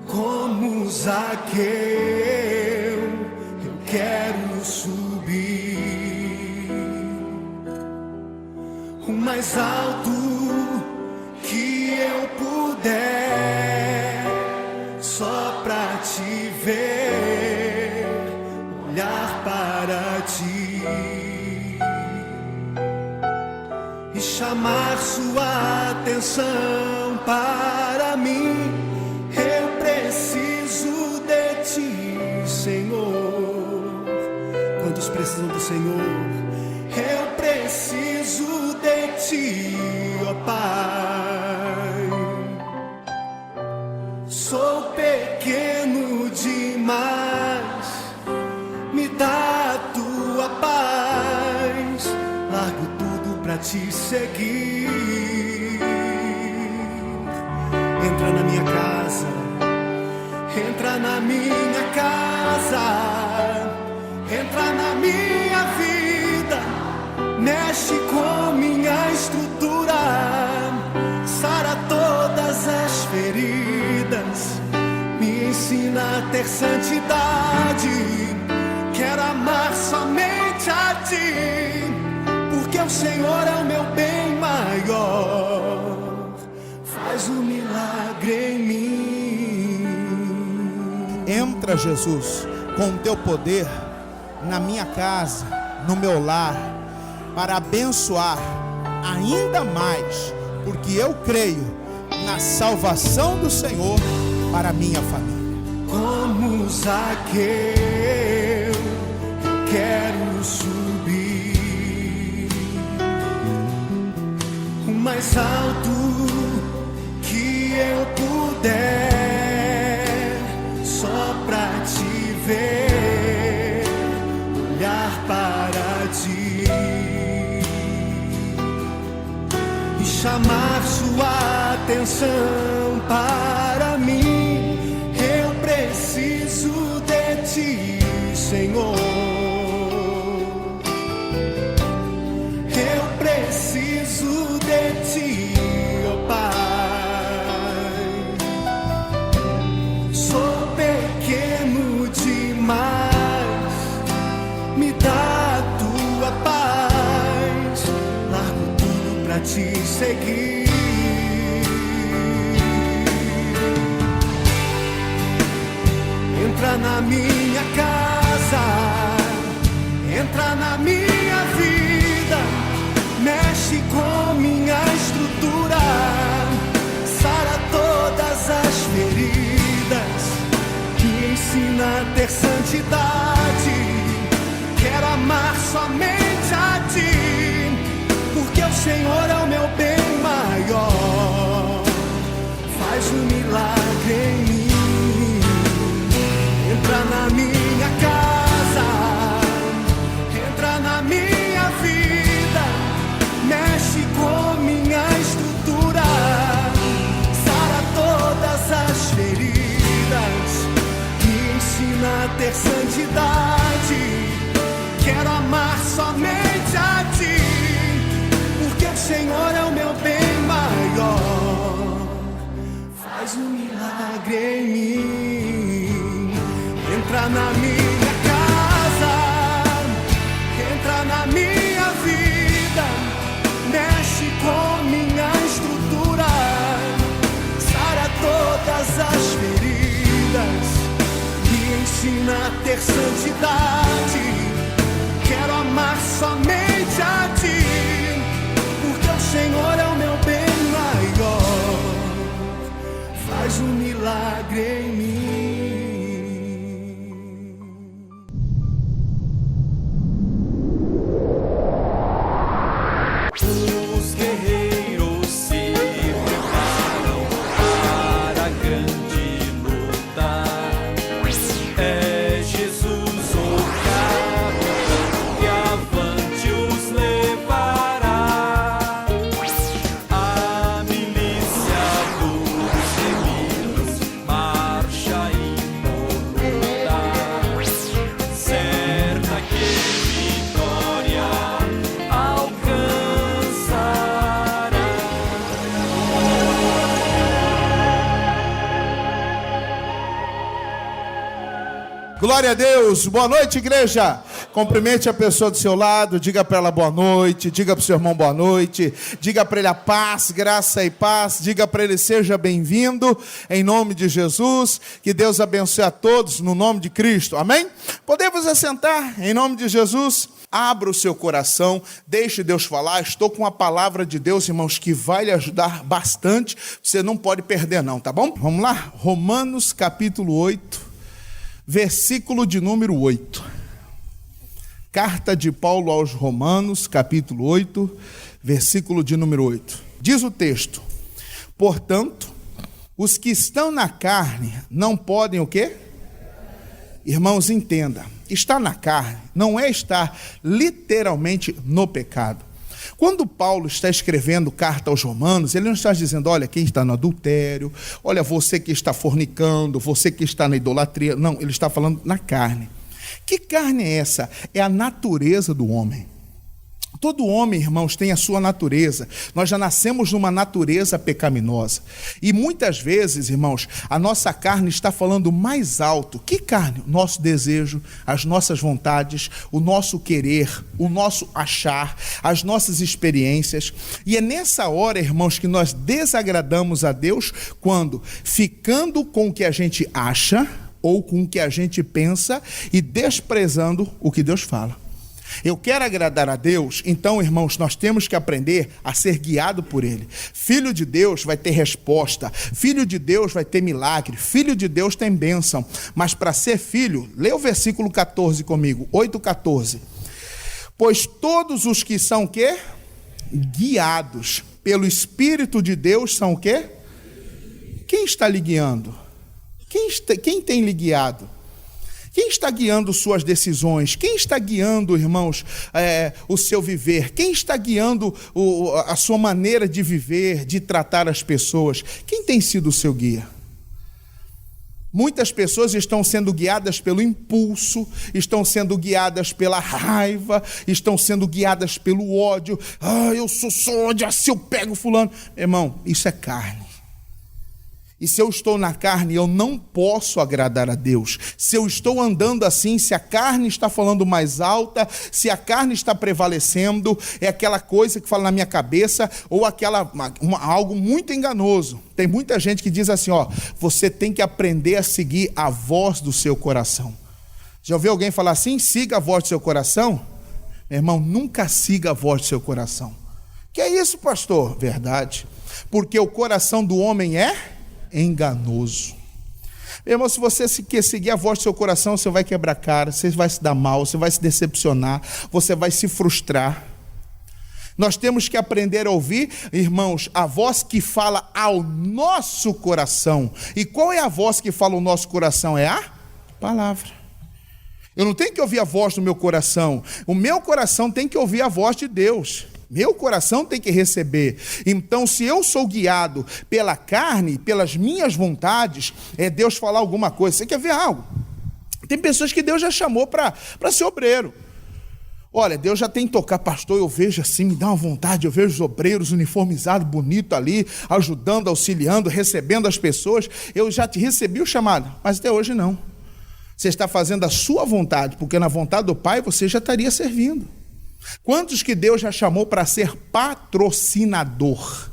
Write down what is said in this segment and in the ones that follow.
Como Zaqueu, eu quero subir o mais alto que eu puder, só pra te ver, olhar para ti e chamar sua atenção para mim. Eu preciso de ti, Senhor. Quantos precisam do Senhor? Eu preciso de ti, ó Pai. Sou pequeno demais, me dá a tua paz. Largo tudo pra te seguir. Entra na minha casa, entra na minha casa, entra na minha vida, mexe com minha estrutura, sara todas as feridas, me ensina a ter santidade. Quero amar somente a ti, porque o Senhor é o meu bem maior. Faz um milagre em mim. Entra, Jesus, com o teu poder na minha casa, no meu lar, para abençoar ainda mais, porque eu creio na salvação do Senhor para a minha família. Como Zaqueu, eu quero subir o mais alto que eu puder, só pra te ver, olhar para ti e chamar sua atenção para mim. Eu preciso de ti, Senhor. Eu preciso de ti, ó Pai. Sou pequeno demais, me dá a tua paz. Largo tudo pra te seguir. Entra na minha casa, entra na minha vida, mexe com minha estrutura, sara todas as feridas, me ensina a ter santidade. Quero amar somente a ti, porque o Senhor é o meu bem maior. Faz um milagre em mim. Entra na minha casa, entra na minha vida, mexe com minha estrutura, sara todas as feridas, me ensina a ter santidade. Quero amar somente a ti, porque o Senhor é o meu bem maior. Faz um milagre em mim. Entra na minha casa, entra na minha vida, mexe com minha estrutura, sara todas as feridas, me ensina a ter santidade. Quero amar somente a ti, porque o Senhor é o meu bem maior. Faz um milagre em mim. Glória a Deus. Boa noite, igreja. Cumprimente a pessoa do seu lado, diga para ela boa noite, diga para o seu irmão boa noite, diga para ele a paz, graça e paz, diga para ele seja bem-vindo, em nome de Jesus. Que Deus abençoe a todos, no nome de Cristo, amém? Podemos assentar, em nome de Jesus. Abra o seu coração, deixe Deus falar. Estou com a palavra de Deus, irmãos, que vai lhe ajudar bastante. Você não pode perder não, tá bom? Vamos lá? Romanos capítulo 8, versículo de número 8. Carta de Paulo aos Romanos, capítulo 8, versículo de número 8. Diz o texto: portanto, os que estão na carne não podem o quê? Irmãos, entenda, estar na carne não é estar literalmente no pecado. Quando Paulo está escrevendo carta aos Romanos, ele não está dizendo, olha, quem está no adultério, olha, você que está fornicando, você que está na idolatria. Não, ele está falando na carne. Que carne é essa? É a natureza do homem. Todo homem, irmãos, tem a sua natureza. Nós já nascemos numa natureza pecaminosa. E muitas vezes, irmãos, a nossa carne está falando mais alto. Que carne? O nosso desejo, as nossas vontades, o nosso querer, o nosso achar, as nossas experiências. E é nessa hora, irmãos, que nós desagradamos a Deus quando, ficando com o que a gente acha ou com o que a gente pensa e desprezando o que Deus fala. Eu quero agradar a Deus, então, irmãos, nós temos que aprender a ser guiado por Ele. Filho de Deus vai ter resposta, filho de Deus vai ter milagre, filho de Deus tem bênção, mas para ser filho, lê o versículo 14 comigo, 8:14. Pois todos os que são o quê? Guiados pelo Espírito de Deus são o quê? Quem está lhe guiando? Quem tem lhe guiado? Quem está guiando suas decisões? Quem está guiando, irmãos, o seu viver? Quem está guiando a sua maneira de viver, de tratar as pessoas? Quem tem sido o seu guia? Muitas pessoas estão sendo guiadas pelo impulso, estão sendo guiadas pela raiva, estão sendo guiadas pelo ódio. Eu sou só ódio, assim eu pego fulano. Irmão, isso é carne. E se eu estou na carne, eu não posso agradar a Deus. Se eu estou andando assim, se a carne está falando mais alta, se a carne está prevalecendo, é aquela coisa que fala na minha cabeça, ou algo muito enganoso. Tem muita gente que diz assim, você tem que aprender a seguir a voz do seu coração. Já ouviu alguém falar assim? Siga a voz do seu coração? Meu irmão, nunca siga a voz do seu coração. Que é isso, pastor? Verdade. Porque o coração do homem é enganoso. Meu irmão, se você quer seguir a voz do seu coração, você vai quebrar cara, você vai se dar mal, você vai se decepcionar, você vai se frustrar. Nós temos que aprender a ouvir, irmãos, a voz que fala ao nosso coração. E qual é a voz que fala ao nosso coração? É a palavra. Eu não tenho que ouvir a voz do meu coração, o meu coração tem que ouvir a voz de Deus. Meu coração tem que receber. Então, se eu sou guiado pela carne, pelas minhas vontades, é Deus falar alguma coisa. Você quer ver algo? Tem pessoas que Deus já chamou para ser obreiro. Olha, Deus já tem que tocar, pastor, eu vejo assim, me dá uma vontade, eu vejo os obreiros uniformizados, bonito ali, ajudando, auxiliando, recebendo as pessoas. Eu já te recebi o chamado, mas até hoje não. Você está fazendo a sua vontade, porque na vontade do Pai você já estaria servindo. Quantos que Deus já chamou para ser patrocinador?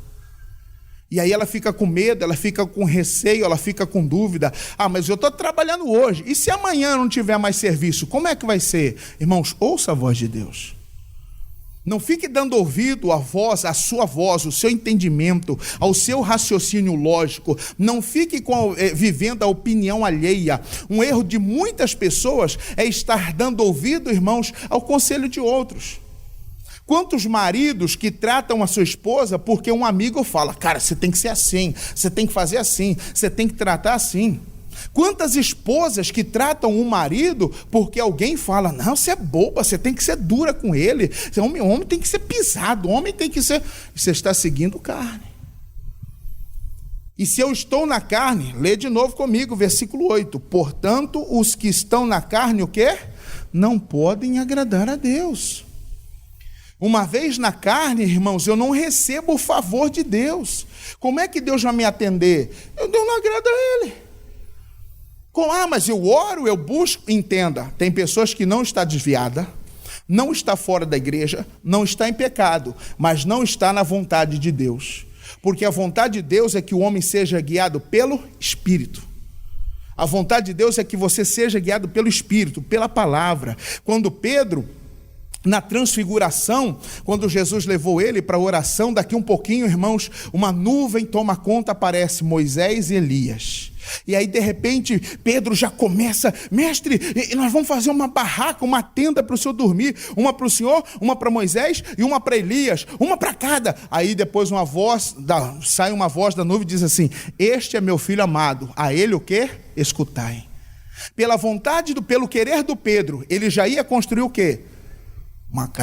E aí ela fica com medo, ela fica com receio, ela fica com dúvida. Mas eu estou trabalhando hoje, e se amanhã não tiver mais serviço, como é que vai ser? Irmãos, ouça a voz de Deus. Não fique dando ouvido à voz, à sua voz, o seu entendimento, ao seu raciocínio lógico. Não fique vivendo a opinião alheia. Um erro de muitas pessoas é estar dando ouvido, irmãos, ao conselho de outros. Quantos maridos que tratam a sua esposa porque um amigo fala, cara, você tem que ser assim, você tem que fazer assim, você tem que tratar assim. Quantas esposas que tratam o marido porque alguém fala, não, você é boba, você tem que ser dura com ele, homem tem que ser pisado, homem tem que ser... Você está seguindo carne. E se eu estou na carne, lê de novo comigo, versículo 8. Portanto, os que estão na carne, o quê? Não podem agradar a Deus. Uma vez na carne, irmãos, eu não recebo o favor de Deus. Como é que Deus vai me atender? Deus não agrada a Ele. Mas eu oro, eu busco. Entenda, tem pessoas que não está desviada, não está fora da igreja, não está em pecado, mas não está na vontade de Deus. Porque a vontade de Deus é que o homem seja guiado pelo Espírito. A vontade de Deus é que você seja guiado pelo Espírito, pela palavra. Quando Pedro, na transfiguração, quando Jesus levou ele para a oração, daqui um pouquinho, irmãos, uma nuvem toma conta, aparece Moisés e Elias. E aí de repente Pedro já começa: mestre, nós vamos fazer uma barraca, uma tenda para o senhor dormir, uma para o senhor, uma para Moisés e uma para Elias, uma para cada. Aí depois sai uma voz da nuvem e diz assim: este é meu filho amado, a ele o quê? Escutai. Pelo querer do Pedro, ele já ia construir o quê?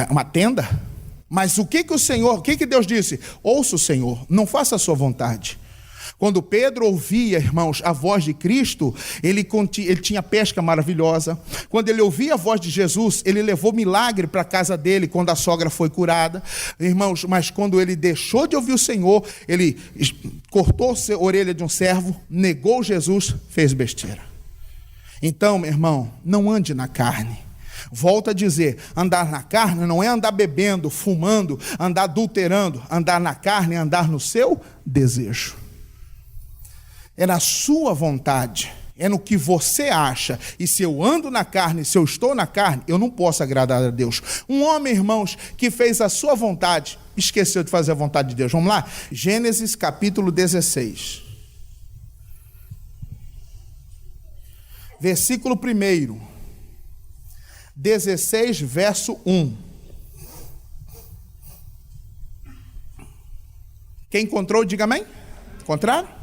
Uma tenda. Mas o que Deus disse? Ouça o Senhor, não faça a sua vontade. Quando Pedro ouvia, irmãos, a voz de Cristo, ele tinha pesca maravilhosa. Quando ele ouvia a voz de Jesus, ele levou milagre para a casa dele, quando a sogra foi curada. Irmãos, mas quando ele deixou de ouvir o Senhor, ele cortou a orelha de um servo, negou Jesus, fez besteira. Então, meu irmão, não ande na carne. Volto a dizer, andar na carne não é andar bebendo, fumando, andar adulterando. Andar na carne é andar no seu desejo. É na sua vontade, é no que você acha. E se eu ando na carne, se eu estou na carne, eu não posso agradar a Deus. Um homem, irmãos, que fez a sua vontade, esqueceu de fazer a vontade de Deus. Vamos lá? Gênesis capítulo 16. Versículo 1. 16, verso 1. Quem encontrou, diga amém. Encontraram?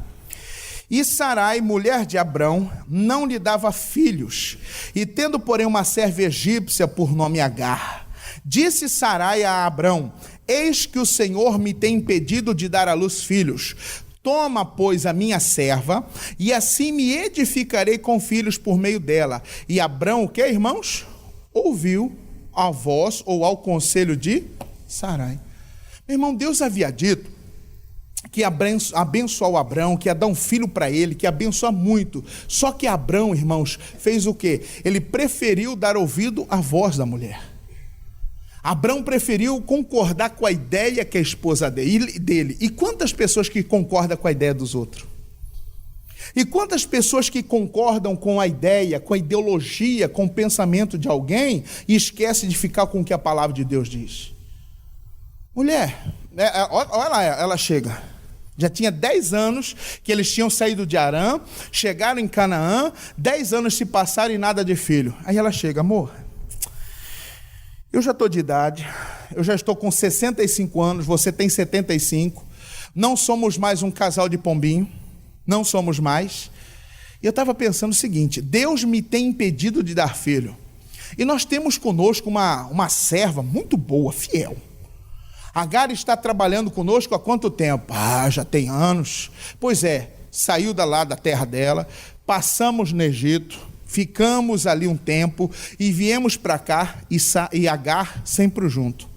E Sarai, mulher de Abrão, não lhe dava filhos, e tendo, porém, uma serva egípcia por nome Agar, disse Sarai a Abrão: eis que o Senhor me tem impedido de dar à luz filhos. Toma, pois, a minha serva, e assim me edificarei com filhos por meio dela. E Abrão, o que, irmãos? Ouviu a voz ou ao conselho de Sarai. Meu irmão, Deus havia dito que ia abençoar o Abrão, que ia dar um filho para ele, que ia abençoar muito. Só que Abrão, irmãos, fez o quê? Ele preferiu dar ouvido à voz da mulher. Abrão preferiu concordar com a ideia que a esposa dele. E quantas pessoas que concordam com a ideia dos outros? E quantas pessoas que concordam com a ideia, com a ideologia, com o pensamento de alguém e esquecem de ficar com o que a palavra de Deus diz? Mulher, olha lá, ela chega. Já tinha 10 anos que eles tinham saído de Arã, chegaram em Canaã, 10 anos se passaram e nada de filho. Aí ela chega: amor, eu já estou de idade, eu já estou com 65 anos, você tem 75, não somos mais um casal de pombinho, não somos mais. E eu estava pensando o seguinte: Deus me tem impedido de dar filho. E nós temos conosco uma serva muito boa, fiel. Agar está trabalhando conosco há quanto tempo? Já tem anos. Pois é, saiu lá da terra dela, passamos no Egito, ficamos ali um tempo e viemos para cá e Agar sempre junto.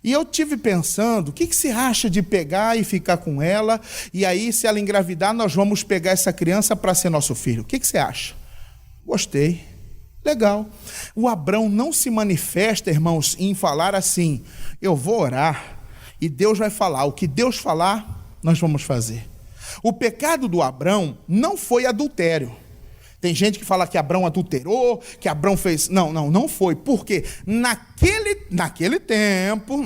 E eu tive pensando, o que você acha de pegar e ficar com ela, e aí se ela engravidar, nós vamos pegar essa criança para ser nosso filho. O que você acha? Gostei. Legal. O Abrão não se manifesta, irmãos, em falar assim: eu vou orar e Deus vai falar. O que Deus falar, nós vamos fazer. O pecado do Abrão não foi adultério. Tem gente que fala que Abrão adulterou, que Abrão fez... Não foi. Porque naquele tempo,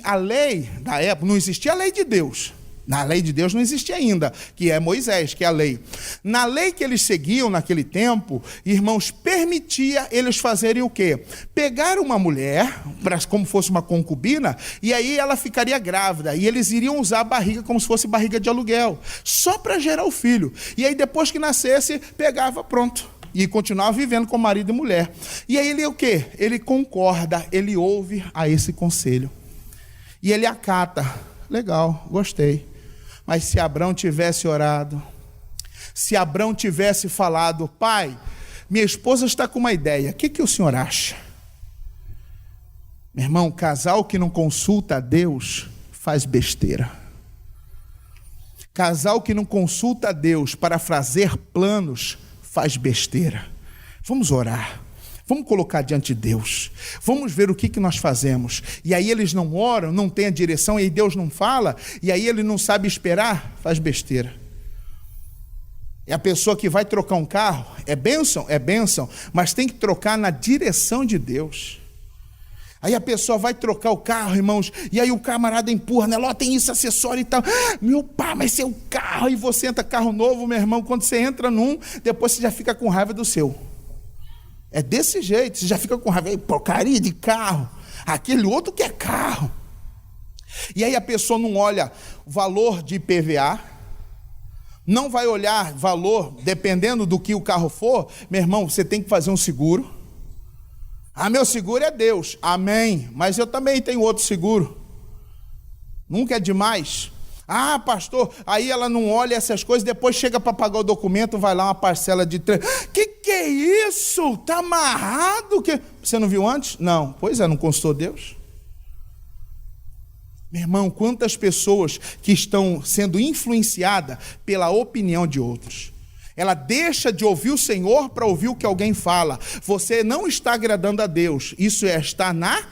a lei da época, não existia a lei de Deus. Na lei de Deus não existia ainda, que é Moisés, que é a lei. Na lei que eles seguiam naquele tempo, irmãos, permitia eles fazerem o quê? Pegar uma mulher, como fosse uma concubina, e aí ela ficaria grávida, e eles iriam usar a barriga como se fosse barriga de aluguel, só para gerar o filho. E aí depois que nascesse, pegava, pronto. E continuava vivendo com marido e mulher. E aí ele o quê? Ele concorda, ele ouve a esse conselho. E ele acata. Legal, gostei. Mas se Abrão tivesse orado, se Abrão tivesse falado: pai, minha esposa está com uma ideia, o que o senhor acha? Meu irmão, casal que não consulta a Deus faz besteira. Casal que não consulta a Deus para fazer planos, faz besteira. Vamos orar. Vamos colocar diante de Deus. Vamos ver o que nós fazemos. E aí eles não oram, não têm a direção, e aí Deus não fala, e aí ele não sabe esperar, faz besteira. É a pessoa que vai trocar um carro, é bênção, mas tem que trocar na direção de Deus. Aí a pessoa vai trocar o carro, irmãos, e aí o camarada empurra, né? Lá tem isso, acessório e tal. Meu pai, mas seu carro, e você entra carro novo, meu irmão, quando você entra num, depois você já fica com raiva do seu. É desse jeito, você já fica com raiva, porcaria de carro, aquele outro que é carro. E aí a pessoa não olha o valor de IPVA, não vai olhar valor, dependendo do que o carro for, meu irmão, você tem que fazer um seguro. Ah, meu seguro é Deus, amém, mas eu também tenho outro seguro. Nunca é demais. Ah, pastor, aí ela não olha essas coisas, depois chega para pagar o documento, vai lá uma parcela de 3. Que é isso? Está amarrado? Você não viu antes? Não. Pois é, não consultou Deus? Meu irmão, quantas pessoas que estão sendo influenciadas pela opinião de outros. Ela deixa de ouvir o Senhor para ouvir o que alguém fala. Você não está agradando a Deus. Isso é estar na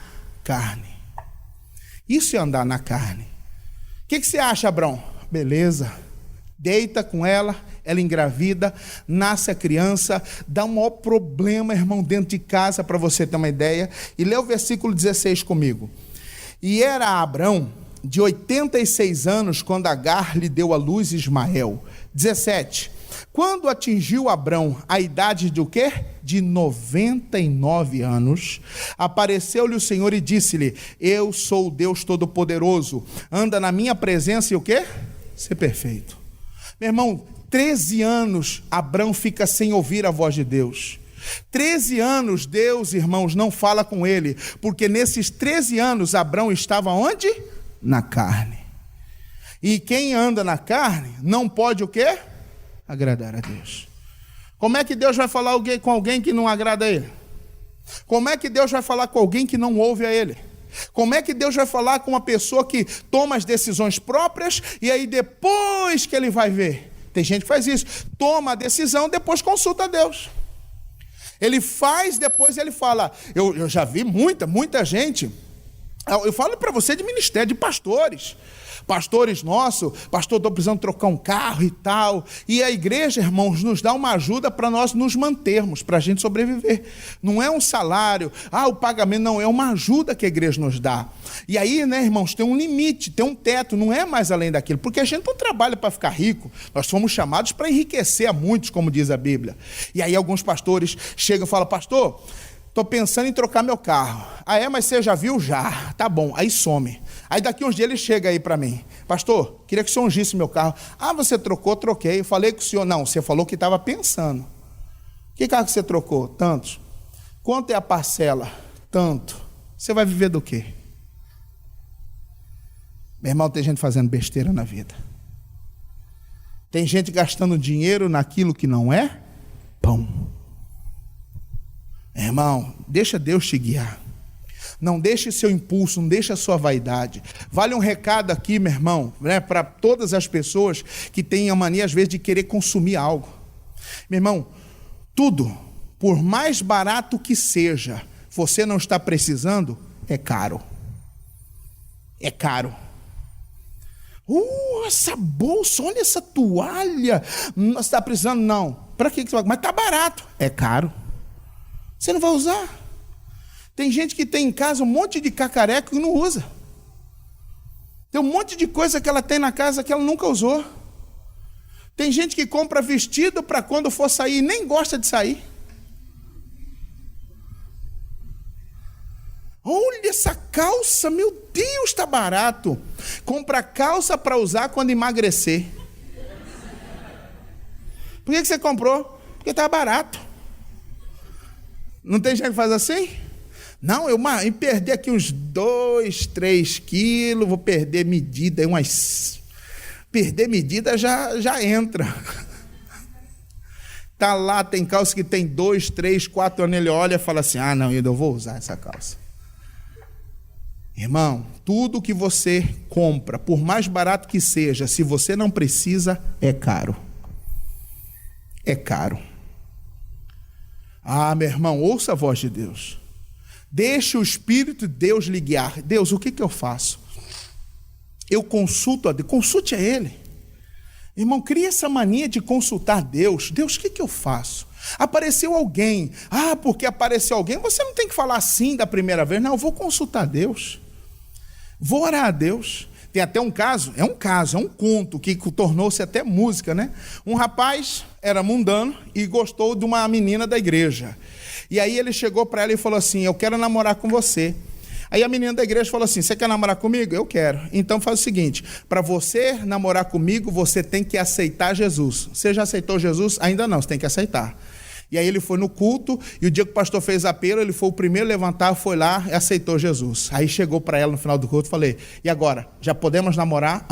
carne. Isso é andar na carne. O que você acha, Abrão? Beleza. Deita com ela, ela engravida, nasce a criança, dá um maior problema, irmão, dentro de casa, para você ter uma ideia. E lê o versículo 16 comigo. E era Abrão de 86 anos quando Agar lhe deu à luz Ismael. 17. Quando atingiu Abrão a idade de o quê? De 99 anos, apareceu-lhe o Senhor e disse-lhe: eu sou o Deus Todo-Poderoso, anda na minha presença e o quê? Ser perfeito. Meu irmão, 13 anos Abrão fica sem ouvir a voz de Deus. 13 anos Deus, irmãos, não fala com ele, porque nesses 13 anos Abrão estava onde? Na carne. E quem anda na carne não pode o quê? Agradar a Deus. Como é que Deus vai falar com alguém que não agrada a Ele? Como é que Deus vai falar com alguém que não ouve a Ele? Como é que Deus vai falar com uma pessoa que toma as decisões próprias e aí depois que ele vai ver? Tem gente que faz isso, toma a decisão, depois consulta a Deus. Ele faz, depois ele fala. Eu já vi muita gente. Eu falo para você de ministério, de pastores. Pastores nossos, pastor, estou precisando trocar um carro e tal. E a igreja, irmãos, nos dá uma ajuda para nós nos mantermos, para a gente sobreviver. Não é um salário, o pagamento, não, é uma ajuda que a igreja nos dá. E aí, né, irmãos, tem um limite, tem um teto, não é mais além daquilo, porque a gente não trabalha para ficar rico, nós somos chamados para enriquecer a muitos, como diz a Bíblia. E aí alguns pastores chegam e falam: pastor, estou pensando em trocar meu carro. Mas você já viu? Já. Tá bom. Aí some. Aí daqui uns dias ele chega aí para mim: pastor, queria que o senhor ungisse meu carro. Você trocou? Troquei. Eu falei com o senhor. Não, você falou que estava pensando. Que carro que você trocou? Tantos. Quanto é a parcela? Tanto. Você vai viver do quê? Meu irmão, tem gente fazendo besteira na vida. Tem gente gastando dinheiro naquilo que não é pão. Irmão, deixa Deus te guiar. Não deixe seu impulso, não deixe a sua vaidade. Vale um recado aqui, meu irmão, né, para todas as pessoas que têm a mania, às vezes, de querer consumir algo. Meu irmão, tudo, por mais barato que seja, você não está precisando, é caro. É caro. Essa bolsa, olha essa toalha. Você está precisando? Não. Para que você vai? Mas está barato. É caro. Você não vai usar. Tem gente que tem em casa um monte de cacareco e não usa. Tem um monte de coisa que ela tem na casa que ela nunca usou. Tem gente que compra vestido para quando for sair e nem gosta de sair. Olha essa calça, meu Deus, está barato. Compra calça para usar quando emagrecer. Por que você comprou? Porque está barato. Não tem gente que faz assim? Não, eu perder aqui uns 2, 3 quilos, vou perder medida, perder medida já entra. Tá lá, tem calça que tem 2, 3, 4 anos, ele olha e fala assim: não, eu vou usar essa calça. Irmão, tudo que você compra, por mais barato que seja, se você não precisa, é caro. É caro. Ah, meu irmão, ouça a voz de Deus. Deixe o Espírito de Deus lhe guiar. Deus, o que eu faço? Eu consulto a Deus, consulte a Ele. Irmão, cria essa mania de consultar Deus. Deus, o que eu faço? Apareceu alguém. Ah, porque apareceu alguém, você não tem que falar assim da primeira vez. Não, eu vou consultar Deus. Vou orar a Deus. Tem até um caso, é um conto que tornou-se até música, né? Um rapaz era mundano e gostou de uma menina da igreja. E aí ele chegou para ela e falou assim: eu quero namorar com você. Aí a menina da igreja falou assim: você quer namorar comigo? Eu quero. Então faz o seguinte, para você namorar comigo, você tem que aceitar Jesus. Você já aceitou Jesus? Ainda não, você tem que aceitar. E aí ele foi no culto, e o dia que o pastor fez apelo, ele foi o primeiro a levantar, foi lá e aceitou Jesus. Aí chegou para ela no final do culto e falei: e agora, já podemos namorar?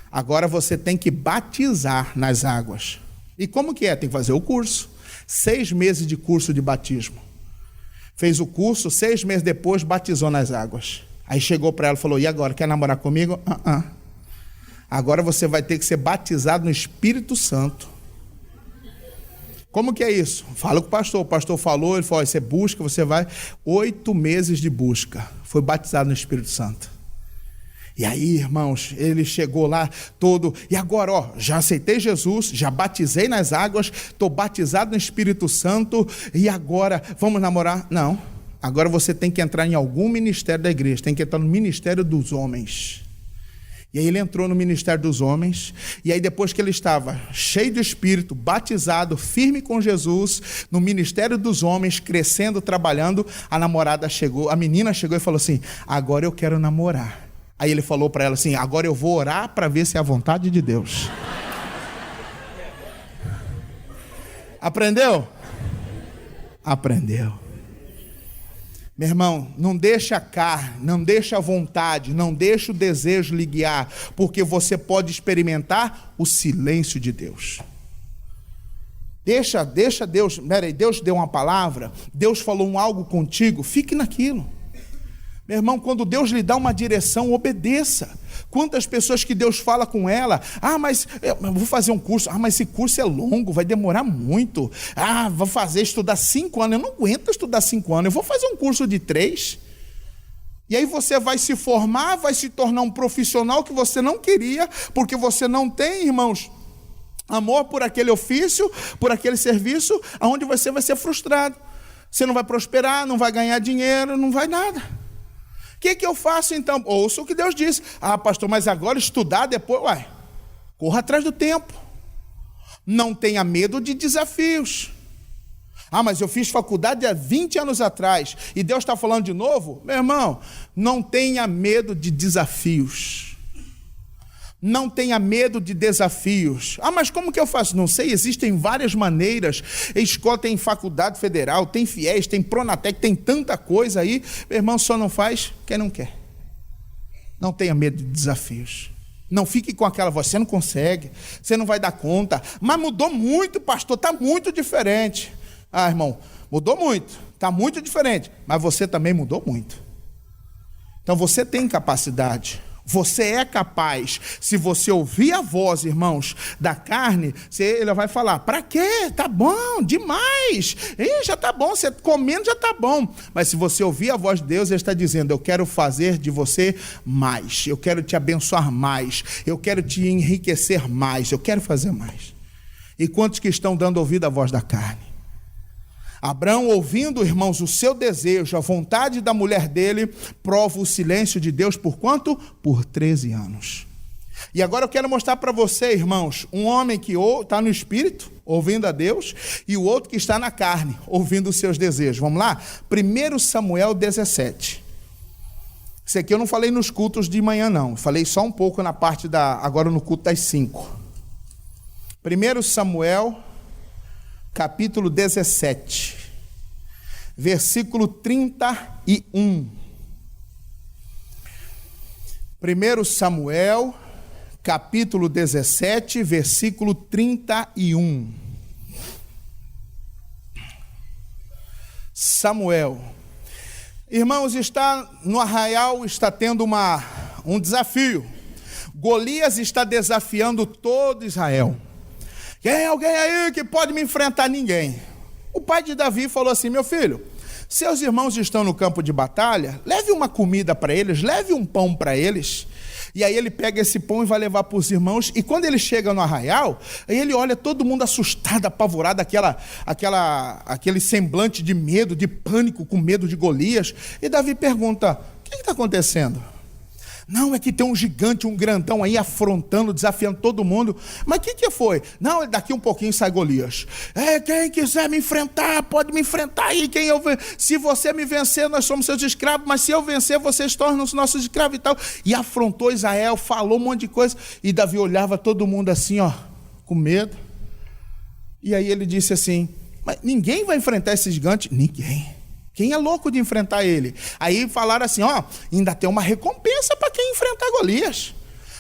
Agora você tem que batizar nas águas. E como que é? Tem que fazer o curso. 6 meses de curso de batismo. Fez o curso, 6 meses depois batizou nas águas. Aí chegou para ela e falou: e agora, quer namorar comigo? Agora você vai ter que ser batizado no Espírito Santo. Como que é isso? Fala com o pastor falou, ele falou: você busca, você vai. 8 meses de busca, foi batizado no Espírito Santo. E aí, irmãos, ele chegou lá todo, e agora, já aceitei Jesus, já batizei nas águas, estou batizado no Espírito Santo, e agora, vamos namorar? Não, agora você tem que entrar em algum ministério da igreja, tem que entrar no ministério dos homens. E aí ele entrou no ministério dos homens, e aí depois que ele estava cheio do Espírito, batizado, firme com Jesus, no ministério dos homens, crescendo, trabalhando, a menina chegou e falou assim: agora eu quero namorar. Aí ele falou para ela assim: agora eu vou orar para ver se é a vontade de Deus. Aprendeu? Aprendeu. Meu irmão, não deixa a carne, não deixa a vontade, não deixa o desejo lhe guiar, porque você pode experimentar o silêncio de Deus. Deixa Deus, Deus deu uma palavra, Deus falou algo contigo, fique naquilo. Meu irmão, quando Deus lhe dá uma direção, obedeça. Quantas pessoas que Deus fala com ela: mas eu vou fazer um curso, mas esse curso é longo, vai demorar muito, vou estudar 5 anos, eu não aguento estudar 5 anos, eu vou fazer um curso de 3, e aí você vai se formar, vai se tornar um profissional que você não queria, porque você não tem, irmãos, amor por aquele ofício, por aquele serviço, onde você vai ser frustrado, você não vai prosperar, não vai ganhar dinheiro, não vai nada. O que eu faço então? Ouça o que Deus disse. Pastor, mas agora estudar depois? Corra atrás do tempo. Não tenha medo de desafios. Mas eu fiz faculdade há 20 anos atrás e Deus está falando de novo? Meu irmão, não tenha medo de desafios. Não tenha medo de desafios. Mas como que eu faço? Não sei, existem várias maneiras. Escola tem faculdade federal, tem FIES, tem Pronatec, tem tanta coisa aí. Meu irmão, só não faz quem não quer. Não tenha medo de desafios. Não fique com aquela voz: você não consegue, você não vai dar conta. Mas mudou muito, pastor, está muito diferente. Irmão, mudou muito, está muito diferente. Mas você também mudou muito. Então você tem capacidade. Você é capaz. Se você ouvir a voz, irmãos, da carne, ele vai falar: para quê? Tá bom, demais. Já tá bom, você comendo já tá bom. Mas se você ouvir a voz de Deus, ele está dizendo: eu quero fazer de você mais, eu quero te abençoar mais, eu quero te enriquecer mais, eu quero fazer mais. E quantos que estão dando ouvido à voz da carne? Abraão, ouvindo, irmãos, o seu desejo, a vontade da mulher dele, prova o silêncio de Deus por quanto? Por 13 anos. E agora eu quero mostrar para você, irmãos, um homem que está no espírito, ouvindo a Deus, e o outro que está na carne, ouvindo os seus desejos. Vamos lá? 1 Samuel 17. Isso aqui eu não falei nos cultos de manhã, não. Falei só um pouco na parte agora no culto das 5. 1 Samuel capítulo 17, versículo 31. 1 Samuel, capítulo 17, versículo 31. Samuel. Irmãos, está no arraial, está tendo um desafio. Golias está desafiando todo Israel. Tem alguém aí que pode me enfrentar? Ninguém. O pai de Davi falou assim: meu filho, seus irmãos estão no campo de batalha, leve uma comida para eles, leve um pão para eles. E aí ele pega esse pão e vai levar para os irmãos. E quando ele chega no arraial, aí ele olha todo mundo assustado, apavorado, aquele semblante de medo, de pânico, com medo de Golias. E Davi pergunta: o que está acontecendo? Não, é que tem um gigante, um grandão aí afrontando, desafiando todo mundo. Mas o que foi? Não, daqui um pouquinho sai Golias. Quem quiser me enfrentar, pode me enfrentar aí. Se você me vencer, nós somos seus escravos, mas se eu vencer, vocês tornam-se nossos escravos e tal. E afrontou Israel, falou um monte de coisa. E Davi olhava todo mundo assim, ó, com medo. E aí ele disse assim: mas ninguém vai enfrentar esse gigante? Ninguém. Quem é louco de enfrentar ele? Aí falaram assim: ó, ainda tem uma recompensa para quem enfrentar Golias.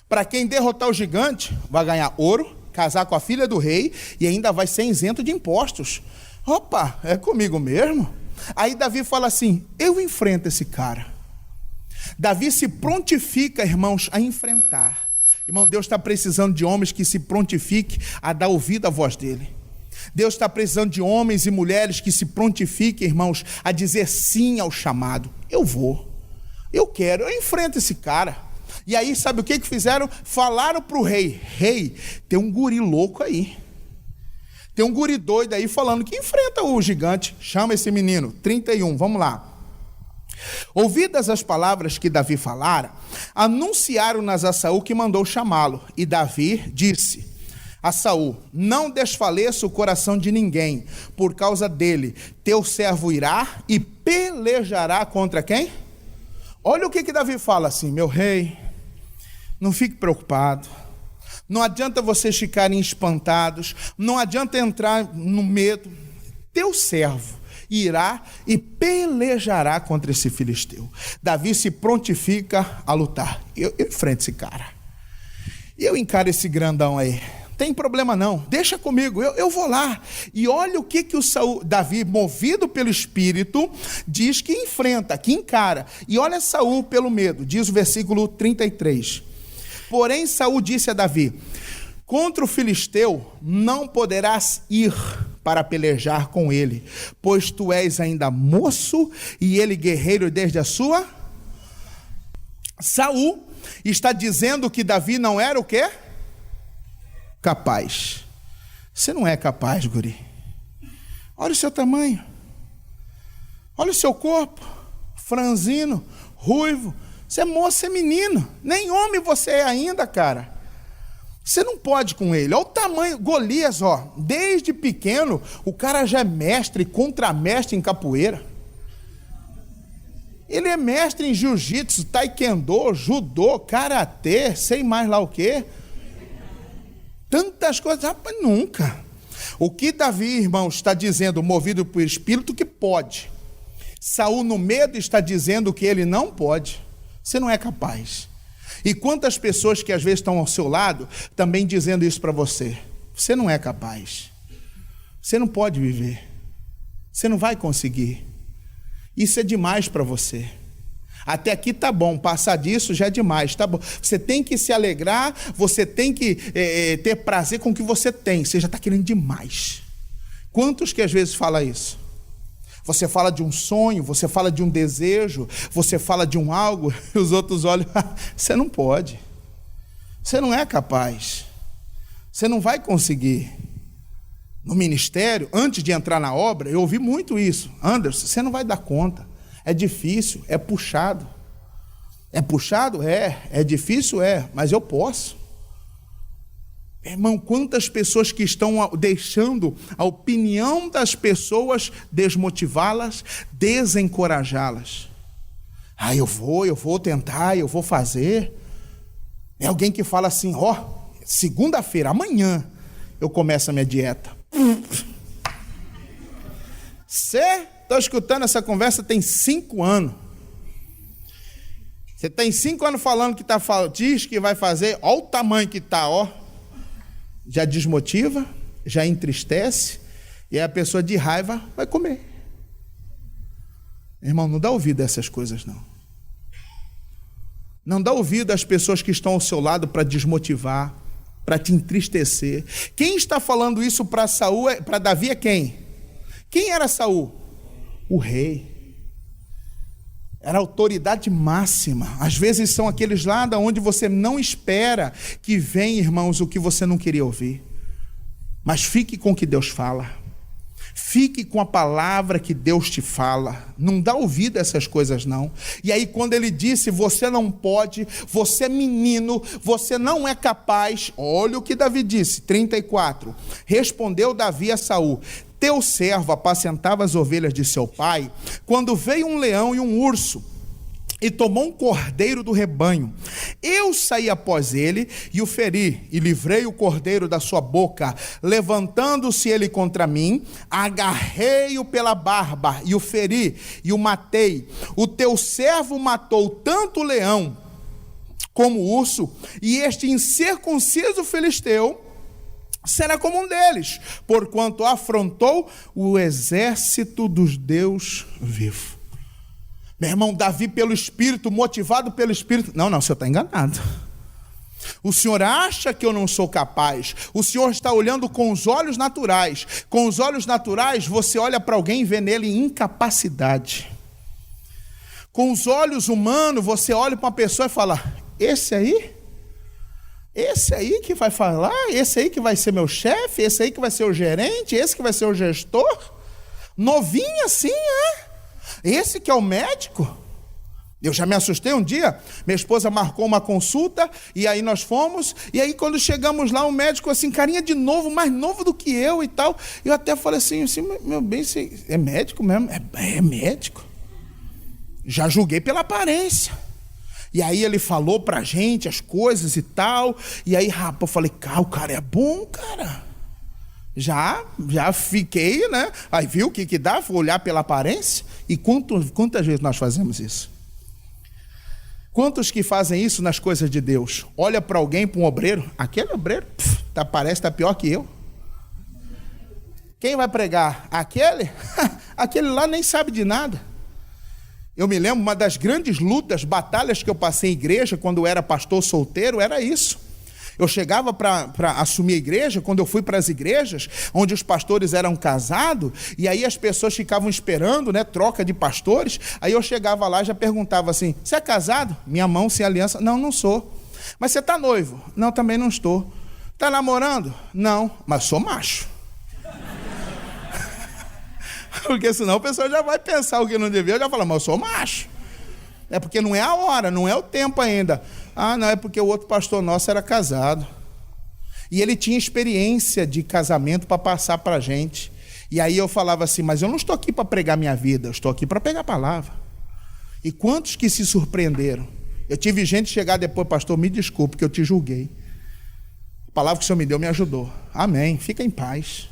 Para quem derrotar o gigante, vai ganhar ouro, casar com a filha do rei e ainda vai ser isento de impostos. Opa, é comigo mesmo? Aí Davi fala assim: eu enfrento esse cara. Davi se prontifica, irmãos, a enfrentar. Irmão, Deus está precisando de homens que se prontifiquem a dar ouvido à voz dele. Deus está precisando de homens e mulheres que se prontifiquem, irmãos, a dizer sim ao chamado. Eu vou, eu quero, eu enfrento esse cara. E aí, sabe o que fizeram? Falaram para o rei: rei, tem um guri louco aí, tem um guri doido aí falando que enfrenta o gigante. Chama esse menino. 31, vamos lá. Ouvidas as palavras que Davi falara, anunciaram-nas a Saul, que mandou chamá-lo. E Davi disse a Saul: não desfaleça o coração de ninguém por causa dele. Teu servo irá e pelejará contra quem? Olha o que Davi fala assim: meu rei, não fique preocupado. Não adianta vocês ficarem espantados. Não adianta entrar no medo. Teu servo irá e pelejará contra esse filisteu. Davi se prontifica a lutar. Eu enfrento esse cara. Eu encaro esse grandão aí. Tem problema não, deixa comigo, eu vou lá. E olha o que o Davi, movido pelo Espírito, diz que enfrenta, que encara. E olha Saul pelo medo, diz o versículo 33. Porém Saul disse a Davi: contra o filisteu não poderás ir para pelejar com ele, pois tu és ainda moço e ele guerreiro desde a sua... Saul está dizendo que Davi não era o quê? Capaz. Você não é capaz, guri. Olha o seu tamanho, olha o seu corpo, franzino, ruivo. Você é moço, você é menino, nem homem você é ainda, cara. Você não pode com ele. Olha o tamanho. Golias, ó, desde pequeno o cara já é mestre, contramestre em capoeira. Ele é mestre em jiu-jitsu, taekwondo, judô, karatê, sei mais lá o quê. Tantas coisas, rapaz, nunca. O que Davi, irmão, está dizendo, movido por Espírito, que pode. Saul, no medo, está dizendo que ele não pode. Você não é capaz. E quantas pessoas que às vezes estão ao seu lado, também dizendo isso para você. Você não é capaz. Você não pode viver. Você não vai conseguir. Isso é demais para você. Até aqui tá bom, passar disso já é demais, tá bom. Você tem que se alegrar, você tem que ter prazer com o que você tem. Você já está querendo demais. Quantos que às vezes fala isso? Você fala de um sonho, você fala de um desejo, você fala de um algo, e os outros olham: você não pode, você não é capaz, você não vai conseguir. No ministério, antes de entrar na obra, eu ouvi muito isso: Anderson, você não vai dar conta. É difícil, é puxado. É puxado? É difícil? Mas eu posso. Irmão, quantas pessoas que estão deixando a opinião das pessoas desmotivá-las, desencorajá-las. Eu vou tentar, eu vou fazer. É alguém que fala assim: segunda-feira, amanhã, eu começo a minha dieta. Você... Estou escutando essa conversa tem 5 anos. Você tem 5 anos falando que diz que vai fazer, olha o tamanho que está, ó. Já desmotiva, já entristece, e aí a pessoa de raiva vai comer. Irmão, não dá ouvido a essas coisas, não. Não dá ouvido às pessoas que estão ao seu lado para desmotivar, para te entristecer. Quem está falando isso para Saul, para Davi é quem? Quem era Saul? O rei. Era a autoridade máxima. Às vezes são aqueles lá de onde você não espera que venha, irmãos, o que você não queria ouvir. Mas fique com o que Deus fala. Fique com a palavra que Deus te fala. Não dá ouvido a essas coisas, não. E aí quando ele disse, você não pode, você é menino, você não é capaz. Olha o que Davi disse, 34. Respondeu Davi a Saul: teu servo apacentava as ovelhas de seu pai, quando veio um leão e um urso, e tomou um cordeiro do rebanho. Eu saí após ele e o feri, e livrei o cordeiro da sua boca. Levantando-se ele contra mim, agarrei-o pela barba e o feri, e o matei. O teu servo matou tanto o leão como o urso, e este incircunciso filisteu será como um deles, porquanto afrontou o exército dos Deus vivo. Meu irmão, Davi pelo Espírito, motivado pelo Espírito, não, o senhor está enganado. O senhor acha que eu não sou capaz. O senhor está olhando com os olhos naturais. Com os olhos naturais, você olha para alguém e vê nele incapacidade. Com os olhos humanos, você olha para uma pessoa e fala, esse aí que vai falar, esse aí que vai ser meu chefe, esse aí que vai ser o gerente, esse que vai ser o gestor, novinho assim, é? Esse que é o médico? Eu já me assustei um dia, minha esposa marcou uma consulta, e aí nós fomos, e aí quando chegamos lá, o médico assim, carinha de novo, mais novo do que eu e tal, eu até falei assim meu bem, você é médico mesmo? É médico. Já julguei pela aparência. E aí ele falou pra gente as coisas e tal, e aí, rapaz, eu falei, o cara é bom, cara. Já fiquei, né? Aí viu o que dá? Vou olhar pela aparência. E quantas vezes nós fazemos isso? Quantos que fazem isso nas coisas de Deus? Olha para alguém, para um obreiro, aquele obreiro parece estar pior que eu. Quem vai pregar? Aquele? Aquele lá nem sabe de nada. Eu me lembro, uma das grandes lutas, batalhas que eu passei em igreja, quando eu era pastor solteiro, era isso. Eu chegava para assumir a igreja, quando eu fui para as igrejas, onde os pastores eram casados, e aí as pessoas ficavam esperando, né, troca de pastores, aí eu chegava lá e já perguntava assim, você é casado? Minha mão sem aliança? Não, não sou. Mas você está noivo? Não, também não estou. Está namorando? Não, mas sou macho. Porque senão o pessoal já vai pensar o que não devia, eu já falo, mas eu sou macho. É porque não é a hora, não é o tempo ainda. Ah, não, é porque o outro pastor nosso era casado. E ele tinha experiência de casamento para passar para a gente. E aí eu falava assim, mas eu não estou aqui para pregar minha vida, eu estou aqui para pegar a palavra. E quantos que se surpreenderam? Eu tive gente chegar depois, pastor, me desculpe que eu te julguei. A palavra que o Senhor me deu me ajudou. Amém, fica em paz.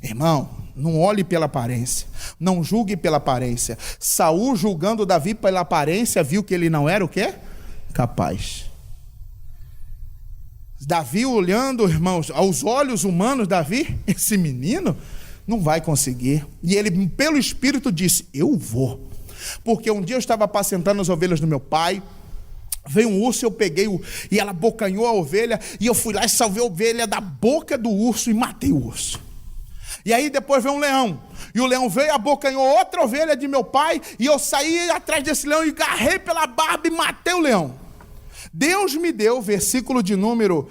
Irmão, não olhe pela aparência, não julgue pela aparência. Saul, julgando Davi pela aparência, viu que ele não era o quê? Capaz. Davi olhando, irmãos, aos olhos humanos, Davi, esse menino não vai conseguir. E ele, pelo Espírito, disse, eu vou. Porque um dia eu estava apacentando as ovelhas do meu pai, veio um urso, eu peguei, e ela abocanhou a ovelha, e eu fui lá e salvei a ovelha da boca do urso e matei o urso. E aí depois veio um leão, e o leão veio e abocanhou outra ovelha de meu pai, e eu saí atrás desse leão e agarrei pela barba e matei o leão. Deus me deu, versículo de número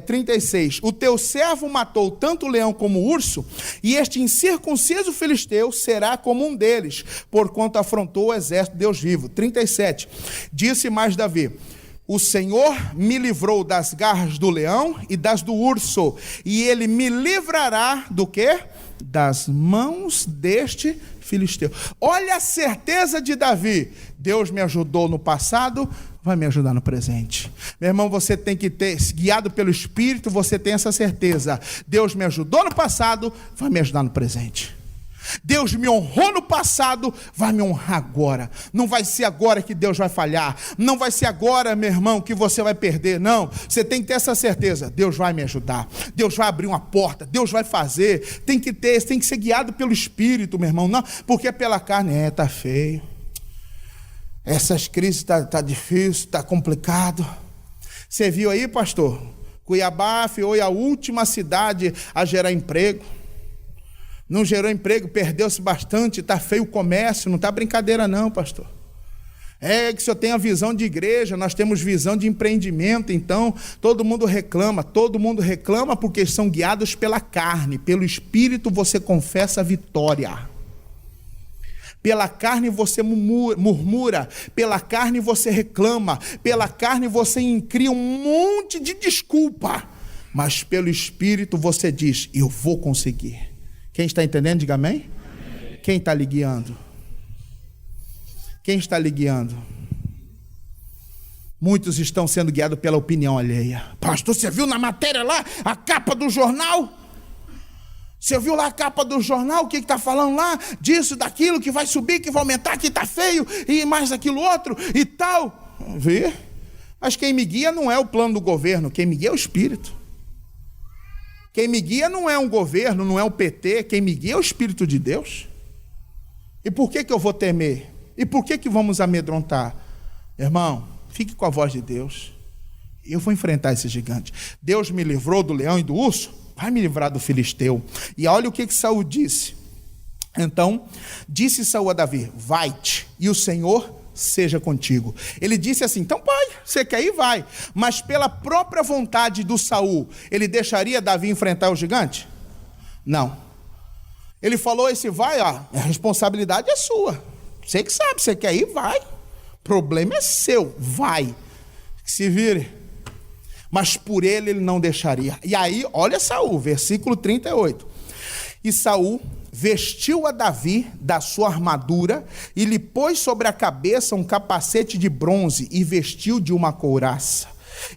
36, o teu servo matou tanto o leão como o urso, e este incircunciso filisteu será como um deles, porquanto afrontou o exército de Deus vivo. 37, disse mais Davi, o Senhor me livrou das garras do leão e das do urso, e ele me livrará do quê? Das mãos deste filisteu. Olha a certeza de Davi, Deus me ajudou no passado, vai me ajudar no presente. Meu irmão, você tem que ter, guiado pelo Espírito, você tem essa certeza, Deus me ajudou no passado, vai me ajudar no presente. Deus me honrou no passado, vai me honrar agora. Não vai ser agora que Deus vai falhar. Não vai ser agora, meu irmão, que você vai perder. Não, você tem que ter essa certeza. Deus vai me ajudar. Deus vai abrir uma porta. Deus vai fazer. Tem que ser guiado pelo Espírito, meu irmão. Não, porque pela carne, tá feio. Essas crises tá difícil, tá complicado. Você viu aí, pastor? Cuiabá foi a última cidade a gerar emprego. Não gerou emprego, perdeu-se bastante, está feio o comércio, não está brincadeira não, pastor. É que o senhor tem a visão de igreja, nós temos visão de empreendimento, então todo mundo reclama porque são guiados pela carne, pelo Espírito você confessa a vitória. Pela carne você murmura, pela carne você reclama, pela carne você cria um monte de desculpa, mas pelo Espírito você diz, eu vou conseguir. Quem está entendendo, diga amém? Quem está lhe guiando? Quem está lhe guiando? Muitos estão sendo guiados pela opinião alheia. Pastor, você viu na matéria lá, a capa do jornal? Você viu lá a capa do jornal, o que está falando lá? Disso, daquilo, que vai subir, que vai aumentar, que está feio, e mais aquilo outro, e tal. Vê? Mas quem me guia não é o plano do governo, quem me guia é o Espírito. Quem me guia não é um governo, não é o PT, quem me guia é o Espírito de Deus. E por que eu vou temer? E por que vamos amedrontar? Irmão, fique com a voz de Deus. Eu vou enfrentar esse gigante. Deus me livrou do leão e do urso, vai me livrar do filisteu. E olha o que Saul disse. Então, disse Saul a Davi, vai-te, e o Senhor seja contigo. Ele disse assim, então pai, você quer ir, vai. Mas pela própria vontade do Saul, ele deixaria Davi enfrentar o gigante? Não. Ele falou, esse vai, a responsabilidade é sua. Você que sabe, você quer ir, vai. O problema é seu, vai. Se vire. Mas por ele não deixaria. E aí, olha Saul, versículo 38. E Saul vestiu a Davi da sua armadura e lhe pôs sobre a cabeça um capacete de bronze e vestiu de uma couraça.